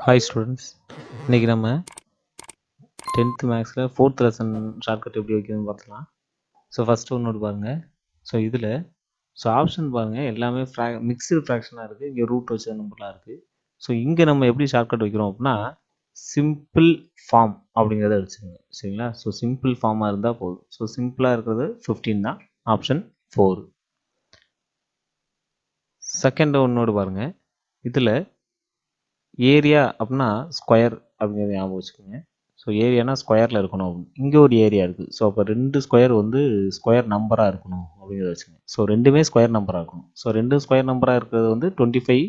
Hi students, இன்றைக்கி நம்ம 10th மேக்ஸில் 4th லெசன் ஷார்ட்கட் எப்படி வைக்கிறதுன்னு பார்த்துக்கலாம். ஸோ ஃபஸ்ட்டு ஒன்று பாருங்கள். ஸோ இதில் ஆப்ஷன் பாருங்கள், எல்லாமே மிக்சடு ஃப்ராக்ஷனாக இருக்குது. இங்கே ரூட் வச்ச நம்பர்லாம் இருக்குது. ஸோ இங்கே நம்ம எப்படி ஷார்ட்கட் வைக்கிறோம் அப்படின்னா சிம்பிள் ஃபார்ம் அப்படிங்கிறத அடிச்சுக்கோங்க. சரிங்களா? ஸோ சிம்பிள் ஃபார்மாக இருந்தால் போதும். ஸோ சிம்பிளாக இருக்கிறது 15 தான், ஆப்ஷன் 4. செகண்ட் ஒன்னோடு பாருங்கள். இதில் ஏரியா அப்படின்னா ஸ்கொயர் அப்படிங்கிறத ஞாபகம் வச்சுக்கோங்க. ஸோ ஏரியானா ஸ்கொயரில் இருக்கணும் அப்படின்னு. இங்கே ஒரு ஏரியா இருக்குது. ஸோ அப்போ 2 ஸ்கொயர் வந்து ஸ்கொயர் நம்பராக இருக்கணும் அப்படிங்கிறத வச்சுக்கோங்க. ஸோ ரெண்டுமே ஸ்கொயர் நம்பராக இருக்கணும். ஸோ ரெண்டும் ஸ்கொயர் நம்பராக இருக்கிறது வந்து 25,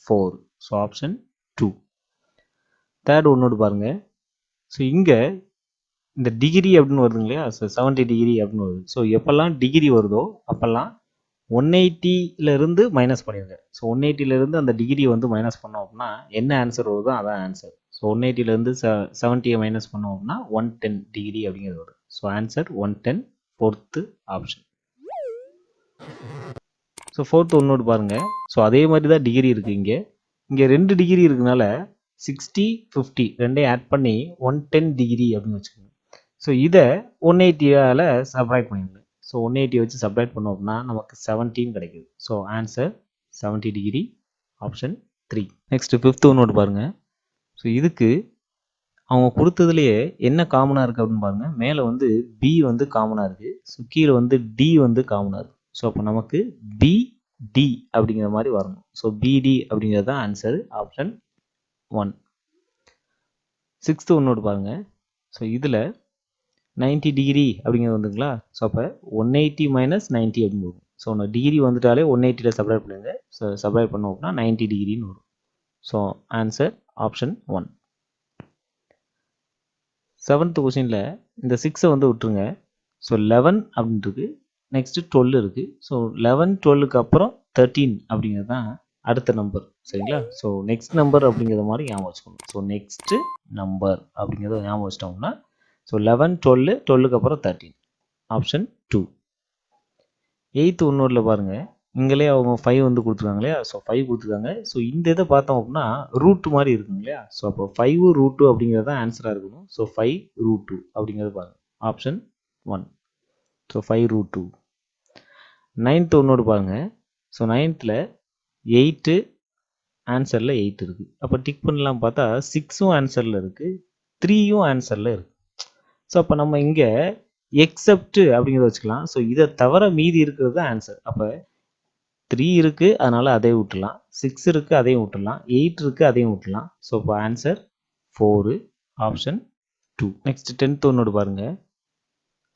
4. So option 2. தேர்ட் ஒன்னோடு பாருங்கள். ஸோ இங்கே இந்த டிகிரி அப்படின்னு வருதுங்க இல்லையா? ஸோ 70 டிகிரி அப்படின்னு வருது. ஸோ எப்போல்லாம் டிகிரி வருதோ அப்போல்லாம் 180லேருந்து மைனஸ் பண்ணிடுங்க. ஸோ 180லேருந்து அந்த டிகிரி வந்து மைனஸ் பண்ணோம் அப்படின்னா என்ன ஆன்சர் வருதோ அதான் ஆன்சர். ஸோ 180லேருந்து 70 மைனஸ் பண்ணோம் அப்படின்னா 110 டிகிரி அப்படிங்கிறது வரும். So answer 110, 4th option. So 4th ஒன்னோடு பாருங்கள். ஸோ அதே மாதிரி தான் டிகிரி இருக்குது. இங்கே 2 டிகிரி இருக்குனால 60, 50 ரெண்டையும் ஆட் பண்ணி 110 டிகிரி அப்படின்னு வச்சுக்கோங்க. ஸோ இதை 180ஆல் சப்ராக்ட் பண்ணிடுங்க. ஸோ 180 வச்சு சப்ராக்ட் பண்ணோம் அப்படின்னா நமக்கு 17 கிடைக்குது. So answer 70 degree, option 3. Next 5th ஒன்னோடு பாருங்கள். ஸோ இதுக்கு அவங்க கொடுத்ததுலேயே என்ன காமனாக இருக்குது அப்படின்னு பாருங்கள். மேலே வந்து பி வந்து காமனாக இருக்குது. ஸோ கீழே வந்து டி வந்து காமனாக இருக்குது. ஸோ அப்போ நமக்கு பிடி அப்படிங்கிற மாதிரி வரணும். ஸோ பிடி அப்படிங்கிறது தான் ஆன்சர், ஆப்ஷன் 1. 6th ஒன்னோடு பாருங்கள். ஸோ இதில் 90 டிகிரி அப்படிங்கிறது வந்துங்களா? ஸோ அப்போ 180 மைனஸ் 90 அப்படின்னு வரும். ஸோ ஒன்று டிகிரி வந்துட்டாலே 180ல் சப்ராக்ட் பண்ணுங்க. ஸோ சப்ராக்ட் பண்ணோம் அப்படின்னா 90 டிகிரின்னு வரும். So answer option 1. 7th கொஸ்டினில் இந்த 6 வந்து விட்டுருங்க. ஸோ 11 அப்படின்ட்டு நெக்ஸ்ட்டு 12 இருக்குது. ஸோ 11, 12க்கு அப்புறம் 13 அப்படிங்கிறது தான் அடுத்த நம்பர். சரிங்களா? ஸோ நெக்ஸ்ட் நம்பர் அப்படிங்கிற மாதிரி ஞாபகம் வச்சுக்கணும். ஸோ நெக்ஸ்ட்டு நம்பர் அப்படிங்கிறத ஞாபகம் வச்சிட்டோம்னா ஸோ 11, 12, 12க்கு அப்புறம் 13, ஆப்ஷன் 2. 8th ஒன்னோடில் பாருங்கள். இங்களே அவங்க 5 வந்து கொடுத்துருக்காங்க இல்லையா? ஸோ 5 கொடுத்துருக்காங்க. ஸோ இந்த இதை பார்த்தோம் அப்படின்னா ரூட் மாதிரி இருக்குங்க இல்லையா? ஸோ அப்போ 5 √2 அப்படிங்கிறது தான் ஆன்சராக இருக்கணும். ஸோ 5 √2 அப்படிங்கிறது பாருங்கள், ஆப்ஷன் 1. ஸோ 5 √2. 9th ஒன்னோடு பாருங்கள். ஸோ 9th 8 ஆன்சரில் 8 இருக்குது. அப்போ டிக் பண்ணலாம் பார்த்தா 6ம் ஆன்சரில் இருக்குது, 3யும் ஆன்சரில் இருக்குது. ஸோ அப்போ நம்ம இங்கே எக்ஸப்ட் அப்படிங்கிறத வச்சுக்கலாம். ஸோ இதை தவிர மீதி இருக்கிறது தான் ஆன்சர். அப்போ 3 இருக்குது, அதனால் அதை விட்டுலாம். 6 இருக்குது, அதையும் விட்டுலாம். 8 இருக்குது, அதையும் விட்டுலாம். ஸோ இப்போ ஆன்சர் 4, ஆப்ஷன் 2. நெக்ஸ்ட் 10th ஒன்னோடு பாருங்கள்.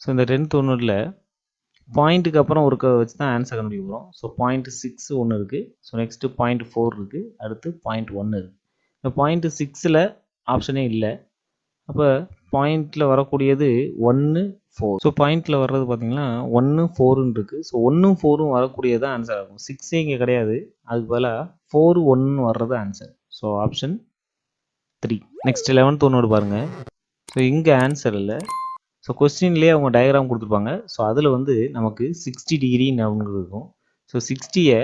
ஸோ இந்த 10th ஒன்னோடில் பாயிண்ட்டுக்கு அப்புறம் ஒரு வச்சு தான் ஆன்சர் கண்டுபிடிக்கிறோம். ஸோ 0.6 ஒன்று இருக்குது. ஸோ நெக்ஸ்ட்டு 0.4 இருக்குது. அடுத்து 0.1 இருக்குது. இந்த 0.6ல் ஆப்ஷனே இல்லை. அப்போ பாயிண்டில் வரக்கூடியது 1, 4. ஸோ பாயிண்டில் வர்றது பார்த்தீங்கன்னா 1, 4ன்னு இருக்குது. ஸோ 1ம் 4ம் வரக்கூடியது ஆன்சர் ஆகும். 6 இங்கே கிடையாது, அதுக்கு பதிலாக 4, 1 வர்றது answer. So option 3. Next 11th ஒன்னோடு பாருங்கள். ஸோ இங்கே ஆன்சர் இல்லை. ஸோ கொஸ்டின்லேயே அவங்க டயக்ராம் கொடுத்துருப்பாங்க. ஸோ அதில் வந்து நமக்கு 60 டிகிரின்னு அப்படிங்கிறது இருக்கும். ஸோ 60யை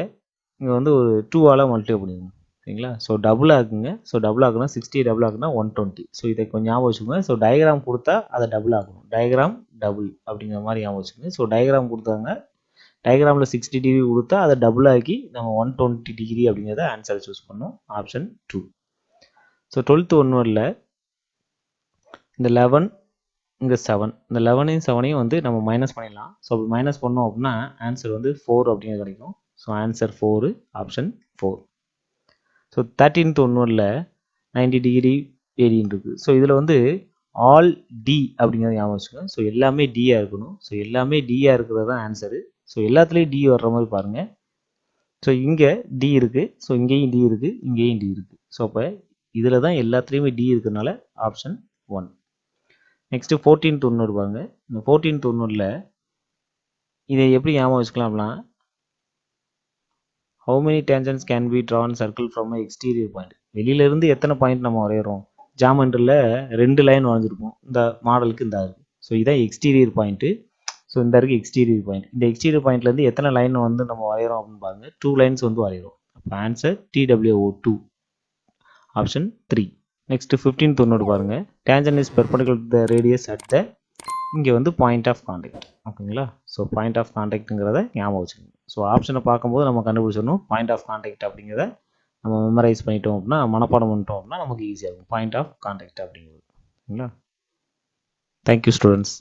இங்கே வந்து ஒரு 2ஆல் மல்டிப்ளை பண்ணிடுங்க. சரிங்களா? ஸோ டபுள் ஆகுங்க. ஸோ டபுள் ஆகுனா 60 டபுள் ஆகுனா 120. ஸோ இதை கொஞ்சம் ஞாபகம் வச்சுக்கோங்க. ஸோ டயக்ராம் கொடுத்தா அதை டபுள் ஆகணும். டயக்ராம் டபுள் அப்படிங்கிற மாதிரி ஞாபகம் வச்சுக்கோங்க. ஸோ டயக்ராம் கொடுத்தாங்க, டயக்ராமில் 60 டிகிரி கொடுத்தா அதை டபுள் ஆக்கி நம்ம 120 டிகிரி அப்படிங்கிறத ஆன்சரை சூஸ் பண்ணோம், ஆப்ஷன் 2. ஸோ 12th ஒன்றில் இந்த 11, இங்கே 7, இந்த 11ஐயும் 7ஐயும் வந்து நம்ம மைனஸ் பண்ணிடலாம். ஸோ அப்படி மைனஸ் பண்ணோம் அப்படின்னா ஆன்சர் வந்து 4 அப்படிங்கிறது கிடைக்கும். So answer 4, option 4. So 13th ஒன்றில் 90 டிகிரி ஏரின்னு இருக்குது. ஸோ இதில் வந்து ஆல் டி அப்படிங்கிறத ஞாபகம் வச்சுக்கோங்க. ஸோ எல்லாமே டியாக இருக்கணும். ஸோ எல்லாமே டியாக இருக்கிறது தான் ஆன்சரு. ஸோ எல்லாத்துலேயும் டி வர்ற மாதிரி பாருங்கள். ஸோ இங்கே டி இருக்குது, ஸோ இங்கேயும் டி இருக்குது, இங்கேயும் டி இருக்குது. ஸோ அப்போ இதில் தான் எல்லாத்துலேயுமே டி இருக்கிறதுனால ஆப்ஷன் 1. நெக்ஸ்ட்டு 14th ஒன்னோடு பாருங்கள். இந்த 14th ஒன்னோடில் இதை எப்படி ஞாபகம் வச்சுக்கலாம் அப்படின்னா how many tangents can be drawn circle from an exterior point. வெளியிலேருந்து எத்தனை பாயிண்ட் நம்ம வரைகிறோம்? ஜாமெண்ட்ரியில் 2 லைன் வரைஞ்சிருப்போம். இந்த மாடலுக்கு இந்த இருக்குது. ஸோ இதான் எக்ஸ்டீரியர் பாயிண்ட்டு. ஸோ இந்த இருக்குது எக்ஸ்டீரியர் பாயிண்ட். இந்த எக்ஸ்டீரியர் பாயிண்ட்லேருந்து எத்தனை லைன் வந்து நம்ம வரைகிறோம் அப்படின்னு பாருங்கள். 2 லைன்ஸ் வந்து வரைகிறோம். அப்போ answer TWO2, option 3. Next 15th ஒன்னோடு பாருங்க. டேஞ்சன் is perpendicular to the radius at the இங்கே வந்து பாயிண்ட் ஆஃப் கான்டாக்ட். ஓகேங்களா? ஸோ பாயிண்ட் ஆஃப் கான்டாக்ட்டுங்கிறத ஞாபகம் வச்சுக்கோங்க. ஸோ ஆப்ஷனை பார்க்கும்போது நம்ம கண்டுபிடிச்சிடணும். பாயிண்ட் ஆஃப் கான்டாக்ட் அப்படிங்கிறத நம்ம மெமரைஸ் பண்ணிட்டோம் அப்படின்னா, மனப்பாடம் பண்ணிட்டோம் அப்படின்னா நமக்கு ஈஸியாக இருக்கும். பாயிண்ட் ஆஃப் கான்டாக்ட் அப்படிங்கிறது. ஓகேங்களா? Thank you students.